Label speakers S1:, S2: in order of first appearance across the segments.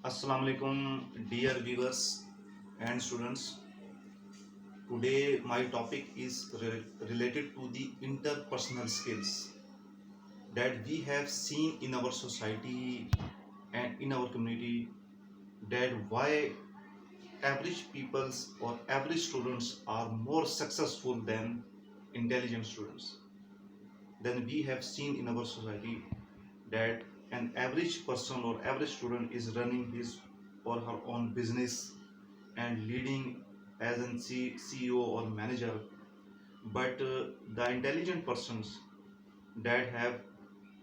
S1: Assalamu alaikum, dear viewers and students. Today, my topic is related to the interpersonal skills that we have seen in our society and in our community. That why average peoples or average students are more successful than intelligent students. Then we have seen in our society that an average person or average student is running his or her own business and leading as an CEO or manager, but the intelligent persons that have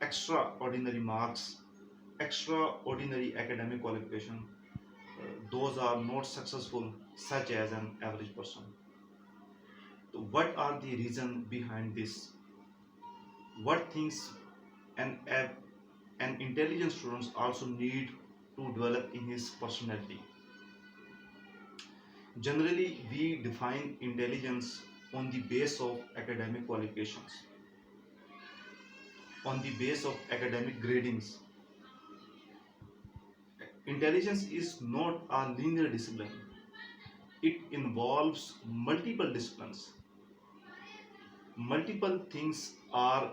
S1: extraordinary marks, extraordinary academic qualification, those are not successful such as an average person. So what are the reason behind this? What things an intelligent students also need to develop in his personality? Generally, we define intelligence on the base of academic qualifications, on the base of academic gradings. Intelligence is not a linear discipline. It involves multiple disciplines. Multiple things are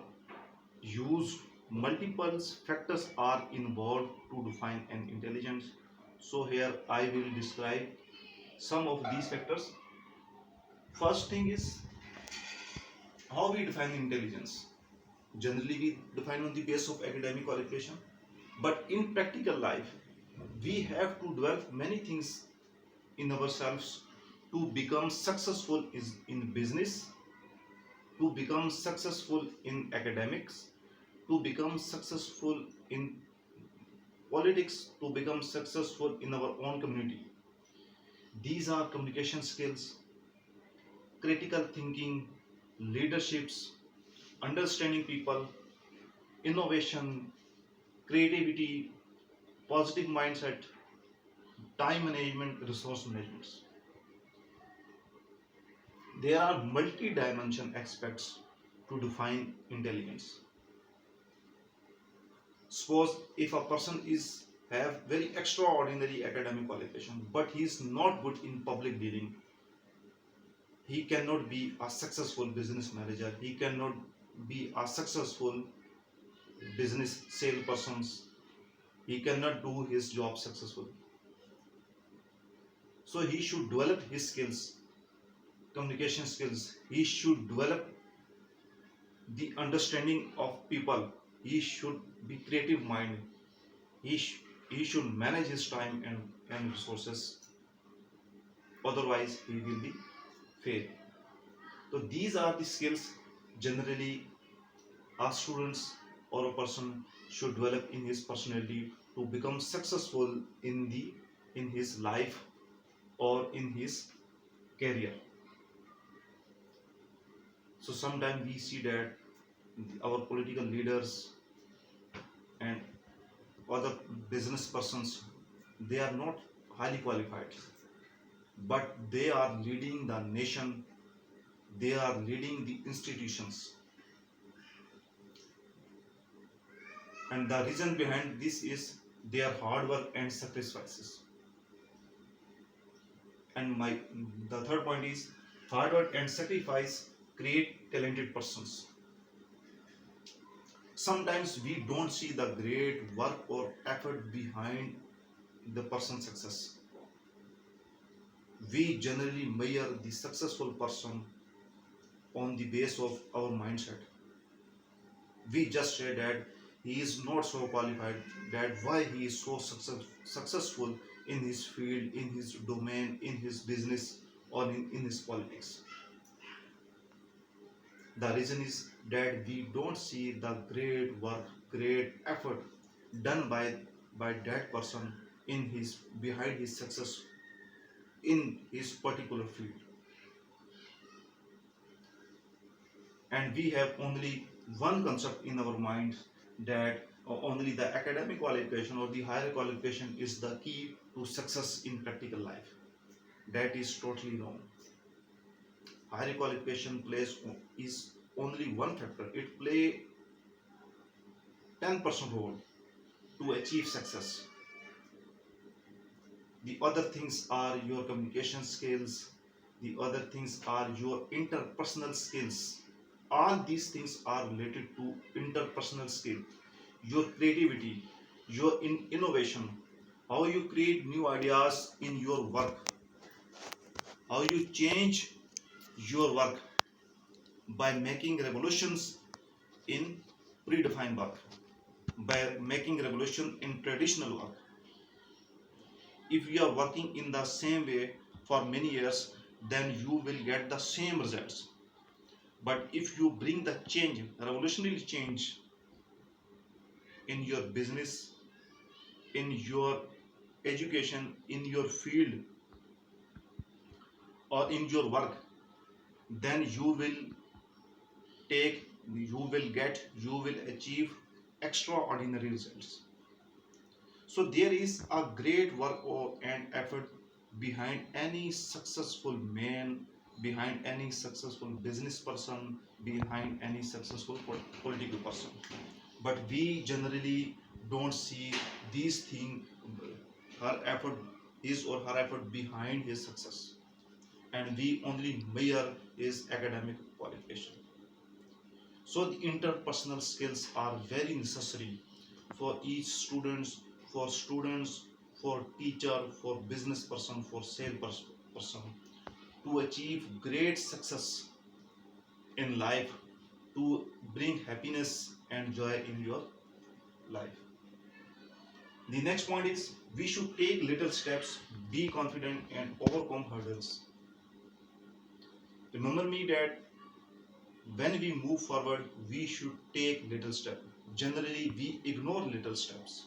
S1: used, multiple factors are involved to define an intelligence. So here I will describe some of these factors. First thing is how we define intelligence. Generally, we define on the basis of academic qualification, but in practical life, we have to develop many things in ourselves to become successful in business, to become successful in academics, to become successful in politics, to become successful in our own community. These are communication skills, critical thinking, leaderships, understanding people, innovation, creativity, positive mindset, time management, resource management. There are multi-dimension aspects to define intelligence. Suppose if a person is have very extraordinary academic qualification, but he is not good in public dealing, he cannot be a successful business manager. He cannot be a successful business salesperson. He cannot do his job successfully. So he should develop his skills, communication skills. He should develop the understanding of people. He should be creative mind. He should manage his time and resources. Otherwise, he will be fail. So these are the skills generally our students or a person should develop in his personality to become successful in his life or in his career. So sometimes we see that our political leaders and other business persons, they are not highly qualified, but they are leading the nation, they are leading the institutions. And the reason behind this is their hard work and sacrifices. And the third point is hard work and sacrifice create talented persons. Sometimes we don't see the great work or effort behind the person's success. We generally measure the successful person on the base of our mindset. We just say that he is not so qualified, that why he is so successful in his field, in his domain, in his business, or in his politics. The reason is that we don't see the great work, great effort done by that person in his behind his success in his particular field. And we have only one concept in our mind that only the academic qualification or the higher qualification is the key to success in practical life. That is totally wrong. Higher qualification is only one factor. It play 10% role to achieve success. The other things are your communication skills. The other things are your interpersonal skills. All these things are related to interpersonal skill. Your creativity, your innovation, how you create new ideas in your work, how you change your work by making revolutions in predefined work, by making revolution in traditional work. If you are working in the same way for many years, then you will get the same results. But if you bring the change, revolutionary change in your business, in your education, in your field, or in your work, then you will achieve extraordinary results. So there is a great work and effort behind any successful man, behind any successful business person, behind any successful political person. But we generally don't see these things, her effort, his or her effort behind his success, and we only measure his academic qualification. So the interpersonal skills are very necessary for each students, for students, for teacher, for business person, for sales person, to achieve great success in life, to bring happiness and joy in your life. The next point is we should take little steps, be confident and overcome hurdles. Remember me that when we move forward, we should take little steps. Generally, we ignore little steps.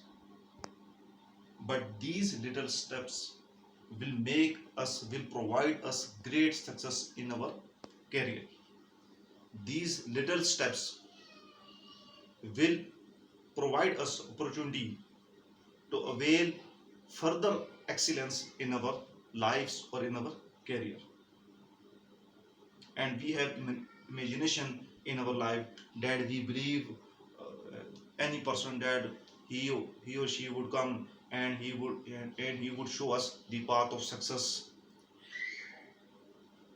S1: But these little steps will provide us great success in our career. These little steps will provide us opportunity to avail further excellence in our lives or in our career. And we have imagination in our life that we believe any person that he or she would come and he would show us the path of success,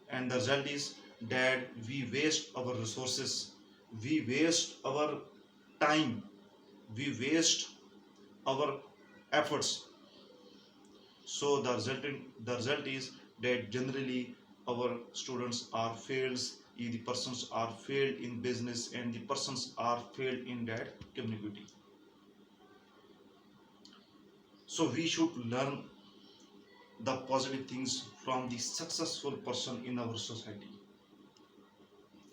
S1: and the result is that we waste our resources, we waste our time, we waste our efforts. So the result is that generally our students are fails, the persons are failed in business and the persons are failed in that community. So we should learn the positive things from the successful person in our society,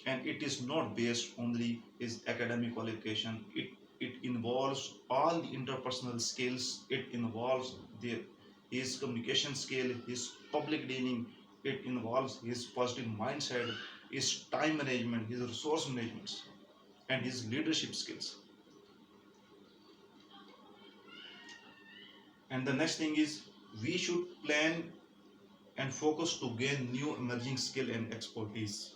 S1: and it is not based only his academic qualification. It involves all the interpersonal skills. It involves his communication skill, his public dealing. It involves his positive mindset, his time management, his resource management, and his leadership skills. And the next thing is we should plan and focus to gain new emerging skill and expertise.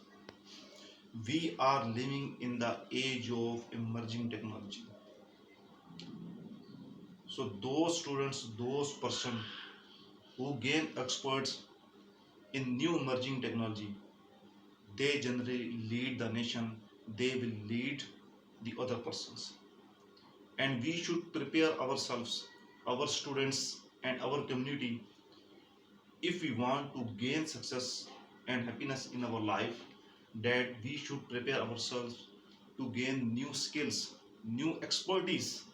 S1: We are living in the age of emerging technology. So those students, those persons who gain experts in new emerging technology, they generally lead the nation, they will lead the other persons. And we should prepare ourselves, our students and our community, if we want to gain success and happiness in our life, that we should prepare ourselves to gain new skills, new expertise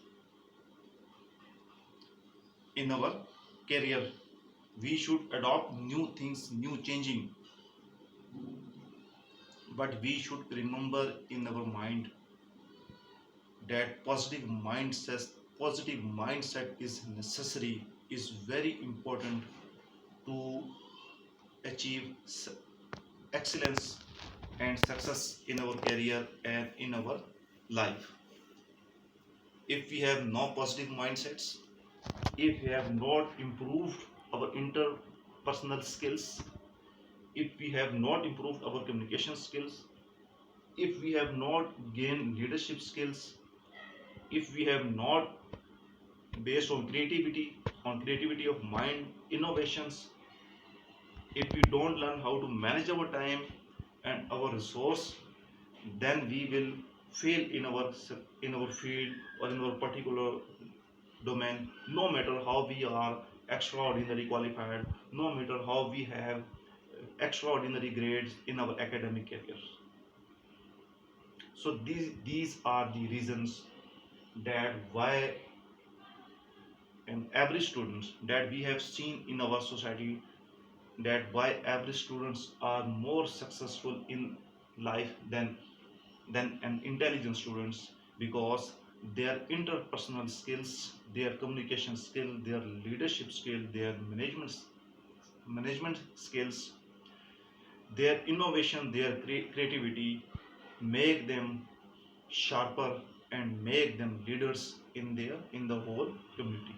S1: in our career. We should adopt new things, new changing. But we should remember in our mind that positive mindset is necessary, is very important to achieve excellence and success in our career and in our life. If we have no positive mindsets, if we have not improved our interpersonal skills, if we have not improved our communication skills, if we have not gained leadership skills, if we have not based on creativity of mind, innovations. If we don't learn how to manage our time and our resource, then we will fail in our field or in our particular domain, no matter how we are extraordinary qualified, no matter how we have extraordinary grades in our academic careers. So these are the reasons that why and every student that we have seen in our society, that why every students are more successful in life than an intelligent students, because their interpersonal skills, their communication skill, their leadership skill, their management skills, their innovation, their creativity make them sharper and make them leaders in the whole community.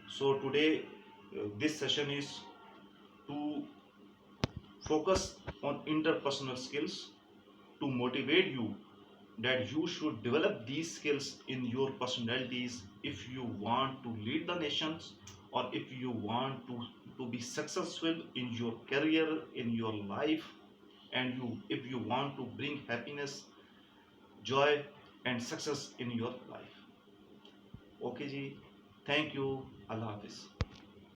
S1: So today, this session is to focus on interpersonal skills, to motivate you that you should develop these skills in your personalities if you want to lead the nations, or if you want to be successful in your career, in your life, and you if you want to bring happiness, joy, and success in your life. Okay ji, thank you. Allah Hafiz.